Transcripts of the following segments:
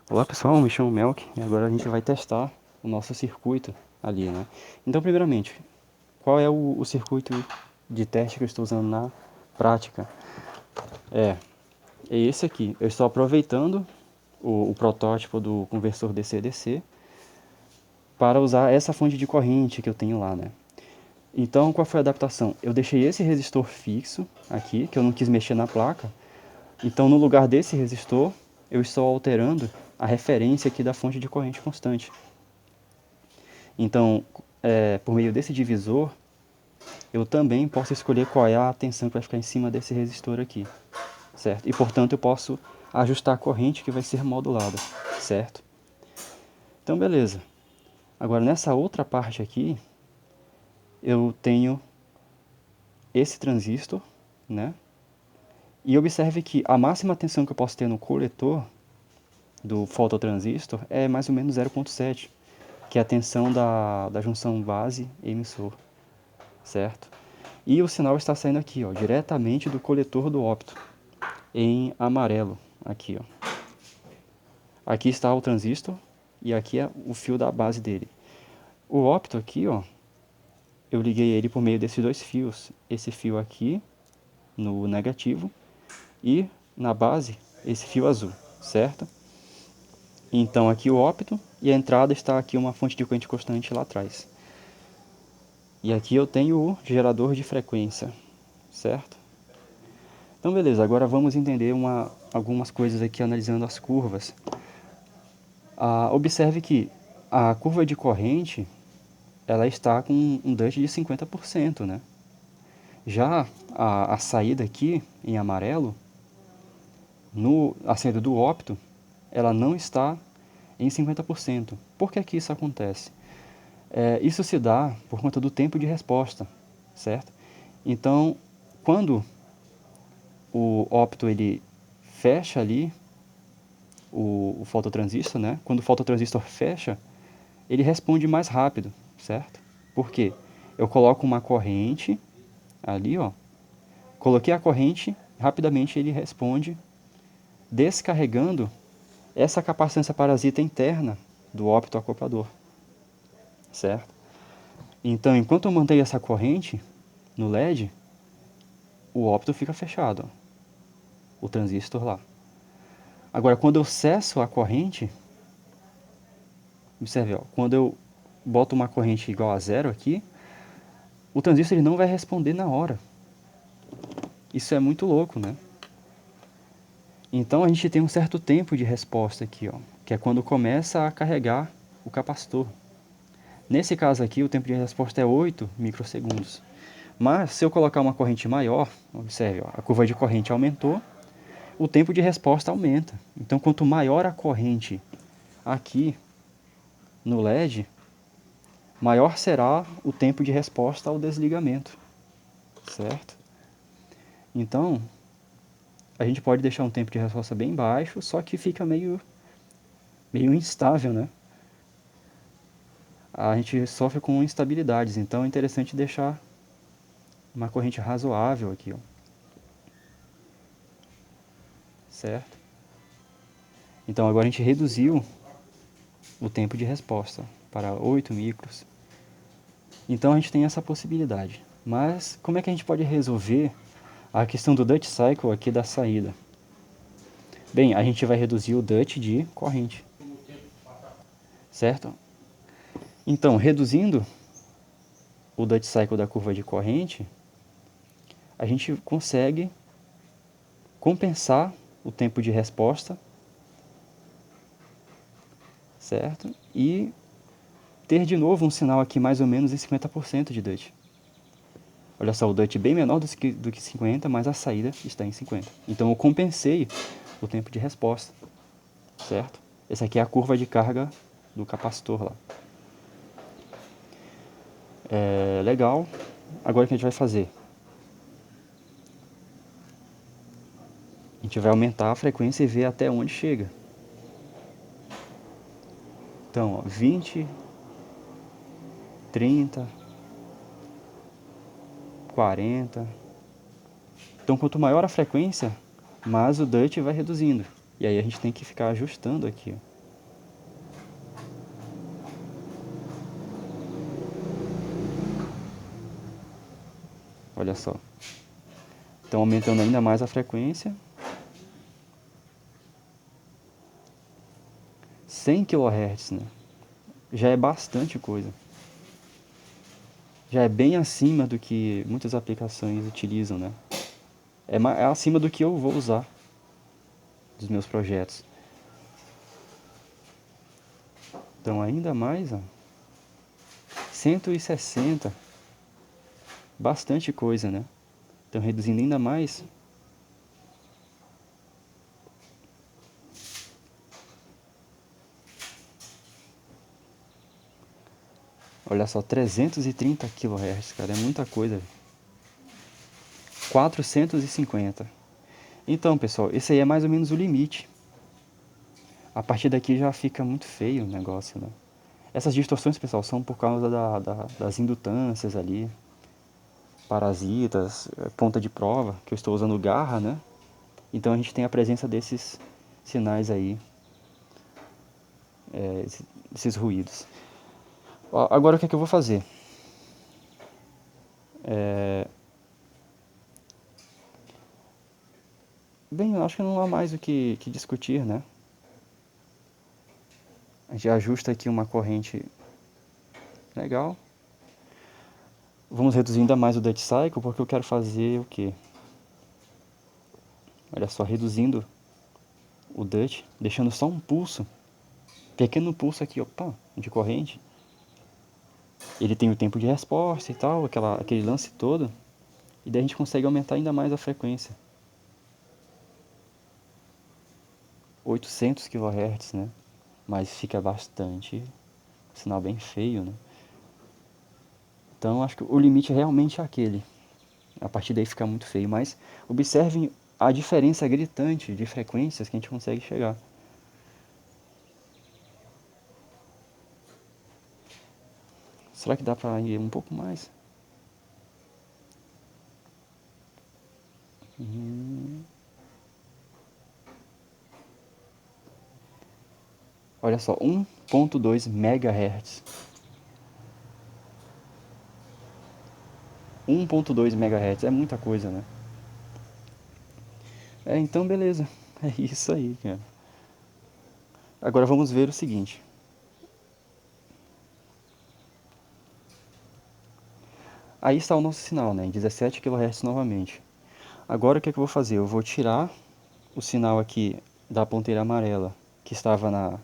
Olá pessoal, me chamo Melk e agora a gente vai testar o nosso circuito ali, né? Então, primeiramente, qual é o circuito de teste que eu estou usando na prática? É, é esse aqui. Eu estou aproveitando o protótipo do conversor DC-DC para usar essa fonte de corrente que eu tenho lá, né? Então, qual foi a adaptação? Eu deixei esse resistor fixo aqui, que eu não quis mexer na placa. Então, no lugar desse resistor, eu estou alterando a referência aqui da fonte de corrente constante. Então, por meio desse divisor, eu também posso escolher qual é a tensão que vai ficar em cima desse resistor aqui, certo? E, portanto, eu posso ajustar a corrente que vai ser modulada, certo? Então, beleza. Agora, nessa outra parte aqui, eu tenho esse transistor, né? E observe que a máxima tensão que eu posso ter no coletor do fototransistor é mais ou menos 0,7, que é a tensão da junção base emissor, certo? E o sinal está saindo aqui, ó, diretamente do coletor do ópto, em amarelo, aqui, ó. Aqui está o transistor e aqui é o fio da base dele. O ópto aqui, ó, eu liguei ele por meio desses dois fios. Esse fio aqui no negativo e na base esse fio azul, certo? Então aqui o ópto e a entrada está aqui uma fonte de corrente constante lá atrás. E aqui eu tenho o gerador de frequência, certo? Então beleza, agora vamos entender algumas coisas aqui analisando as curvas. Observe que a curva de corrente ela está com um DUT de 50%, né? Já a saída aqui em amarelo, a saída do ópto, ela não está em 50%. Por que que isso acontece? Isso se dá por conta do tempo de resposta, certo? Então, quando o ópto ele fecha ali o fototransistor, né? Quando o fototransistor fecha, ele responde mais rápido, certo? Por quê? Eu coloco uma corrente ali, ó. Coloquei a corrente, rapidamente ele responde, descarregando essa capacitância parasita interna do optoacoplador, certo? Então, enquanto eu mantenho essa corrente no LED, o opto fica fechado, ó, o transistor lá. Agora, quando eu cesso a corrente, observe, ó, quando eu boto uma corrente igual a zero aqui, o transistor ele não vai responder na hora. Isso é muito louco, né? Então a gente tem um certo tempo de resposta aqui, ó, que é quando começa a carregar o capacitor. Nesse caso aqui, o tempo de resposta é 8 microsegundos. Mas se eu colocar uma corrente maior, observe, ó, a curva de corrente aumentou, o tempo de resposta aumenta. Então quanto maior a corrente aqui no LED, maior será o tempo de resposta ao desligamento, certo? Então, a gente pode deixar um tempo de resposta bem baixo, só que fica meio instável, né? A gente sofre com instabilidades, então é interessante deixar uma corrente razoável aqui, ó. Certo? Então agora a gente reduziu o tempo de resposta para 8 micros. Então a gente tem essa possibilidade. Mas como é que a gente pode resolver a questão do Duty Cycle aqui da saída? Bem, a gente vai reduzir o Duty de corrente, certo? Então, reduzindo o Duty Cycle da curva de corrente, a gente consegue compensar o tempo de resposta, certo? E ter de novo um sinal aqui mais ou menos em 50% de DUT. Olha só, o DUT bem menor do que 50, mas a saída está em 50. Então eu compensei o tempo de resposta, certo? Essa aqui é a curva de carga do capacitor lá. Legal. Agora o que a gente vai fazer? A gente vai aumentar a frequência e ver até onde chega. Então, ó, 20, 30, 40. Então, quanto maior a frequência, mais o DUT vai reduzindo. E aí a gente tem que ficar ajustando aqui, ó. Olha só. Então aumentando ainda mais a frequência. 100 kHz, né? Já é bastante coisa. Já é bem acima do que muitas aplicações utilizam, né? É acima do que eu vou usar dos meus projetos. Então ainda mais, ó, 160. Bastante coisa, né? Então reduzindo ainda mais. Olha só, 330 kHz, cara, é muita coisa. 450. Então, pessoal, esse aí é mais ou menos o limite. A partir daqui já fica muito feio o negócio, né? Essas distorções, pessoal, são por causa das indutâncias ali, parasitas, ponta de prova, que eu estou usando garra, né? Então a gente tem a presença desses sinais aí, esses ruídos. Agora o que é que eu vou fazer? Bem, eu acho que não há mais o que discutir, né? A gente ajusta aqui uma corrente legal. Vamos reduzir ainda mais o Duty Cycle, porque eu quero fazer o quê? Olha só, reduzindo o Duty, deixando só um pulso, pequeno pulso aqui, opa, de corrente. Ele tem o tempo de resposta e tal, aquele lance todo. E daí a gente consegue aumentar ainda mais a frequência. 800 kHz, né? Mas fica bastante, sinal bem feio, né? Então acho que o limite realmente é aquele. A partir daí fica muito feio, mas observem a diferença gritante de frequências que a gente consegue chegar. Será que dá para ir um pouco mais? Olha só, 1.2 MHz. 1.2 MHz é muita coisa, né? Então beleza. É isso aí, cara. Agora vamos ver o seguinte. Aí está o nosso sinal, né? Em 17 kHz novamente. Agora o que é que eu vou fazer? Eu vou tirar o sinal aqui da ponteira amarela, que estava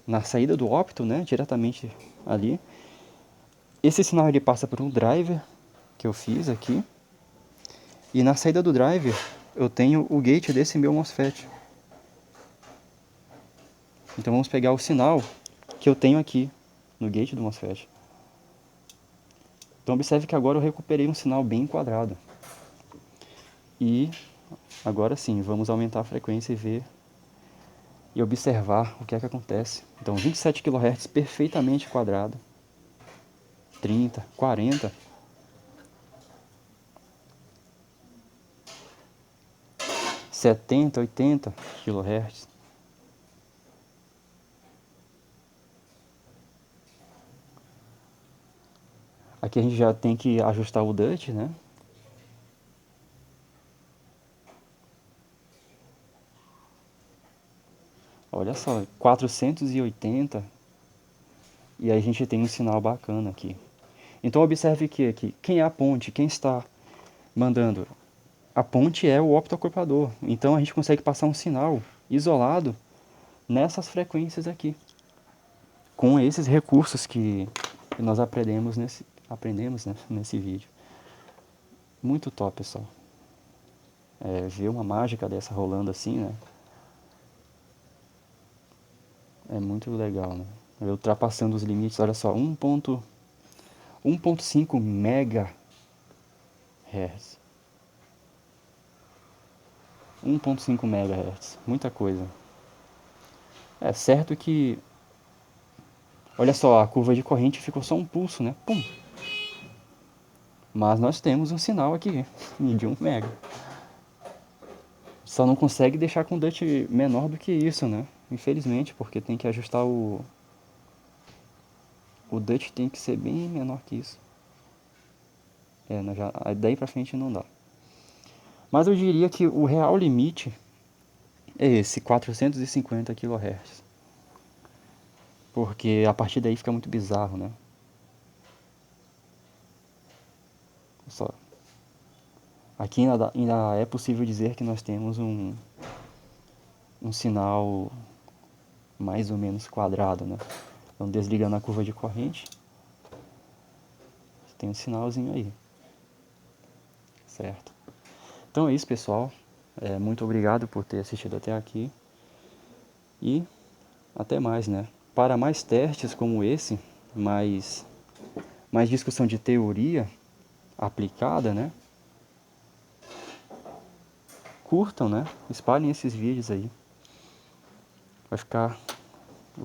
na saída do ópto, né? Diretamente ali. Esse sinal ele passa por um driver que eu fiz aqui. E na saída do driver eu tenho o gate desse meu MOSFET. Então vamos pegar o sinal que eu tenho aqui no gate do MOSFET. Então observe que agora eu recuperei um sinal bem enquadrado. E agora sim, vamos aumentar a frequência e ver e observar o que é que acontece. Então 27 kHz perfeitamente quadrado. 30, 40. 70, 80 kHz. Aqui a gente já tem que ajustar o DUT, né? Olha só, 480. E aí a gente tem um sinal bacana aqui. Então observe que aqui, quem é a ponte, quem está mandando? A ponte é o optoacorpador. Então a gente consegue passar um sinal isolado nessas frequências aqui. Com esses recursos que nós aprendemos né, nesse vídeo. Muito top, pessoal. Ver uma mágica dessa rolando assim, né? É muito legal, né? Ultrapassando os limites, olha só, 1.5 MHz. 1.5 MHz, muita coisa. É certo que, olha só, a curva de corrente ficou só um pulso, né? Pum! Mas nós temos um sinal aqui de 1 mega. Só não consegue deixar com DUT menor do que isso, né? Infelizmente, porque tem que ajustar o DUT tem que ser bem menor que isso. Daí pra frente não dá. Mas eu diria que o real limite é esse, 450 kHz. Porque a partir daí fica muito bizarro, né? Só. Aqui ainda é possível dizer que nós temos um sinal mais ou menos quadrado, né? Então, desligando a curva de corrente, tem um sinalzinho aí, certo? Então é isso, pessoal. Muito obrigado por ter assistido até aqui e até mais, né? Para mais testes como esse, mais discussão de teoria aplicada, né? Curtam, né? Espalhem esses vídeos aí. Vou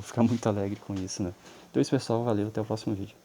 ficar muito alegre com isso, né? Então é isso, pessoal. Valeu, até o próximo vídeo.